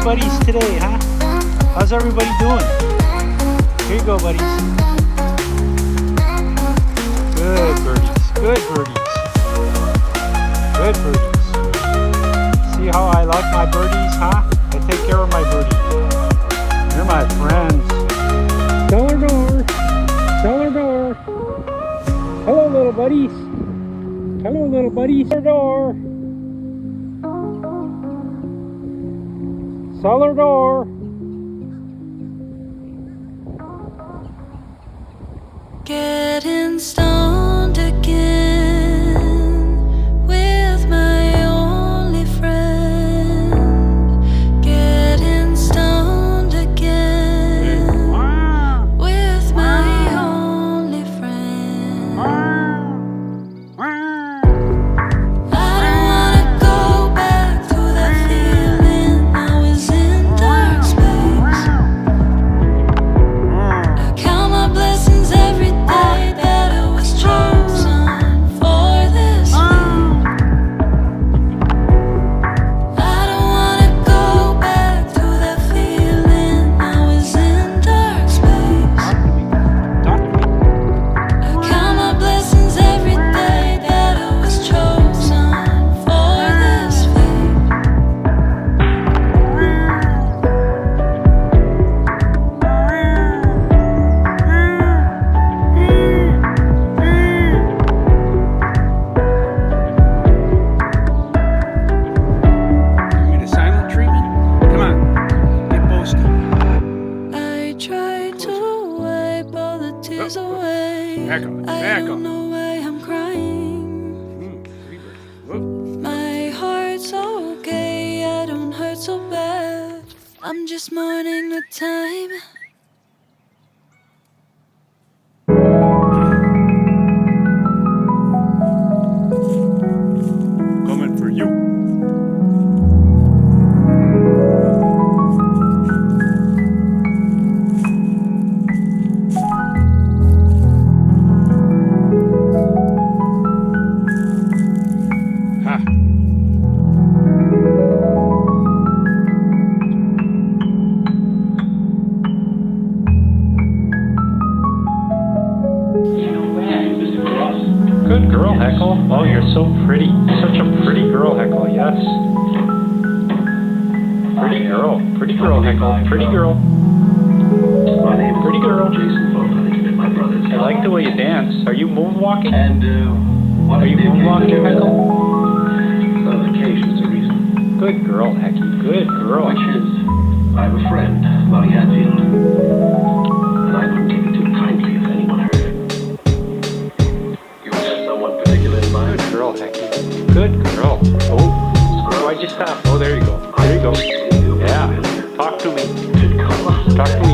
buddies today, huh? How's everybody doing? Here you go, buddies. Good birdies. Good birdies. Good birdies. See how I like my birdies, huh? I take care of my birdies. You're my friends. Cellar door. Cellar door. Hello, little buddies. Hello, little buddies. Cellar door. Cellar door. Getting stoned again with my only friend. Getting stoned again with my only friend. I don't wanna go back to that feeling I was in dark space. I count my blessings every day that I was chosen for this fate. I don't wanna go back to that feeling I was in dark space. I count my blessings every day that I was chosen for this fate. You need a silent treatment? Come on. Get boasty. I tried to wipe all the tears away. Back up, I back don't up. know why I'm crying. Whoop. My heart's okay, I don't hurt so bad. I'm just mourning the time. Coming for you. Ha. Good girl, Heckle. Oh, you're so pretty. Such a pretty girl, Heckle. Yes. Pretty girl. Pretty girl, Heckle. Pretty girl. My name is Pretty girl. Jason Fogelty. My brother's I like the way you dance. Are you moonwalking? And Are you moonwalking, Heckle? On occasion's a reason. Good girl, Hecky. Good girl. Which is, I have a friend, Lonnie Hatfield. And I wouldn't take it too kindly if anyone heard it. You have someone particular in mind? Good girl, Hecky. Good girl. Oh, why'd you stop? Oh, there you go. There you go. Yeah. Talk to me. Talk to me.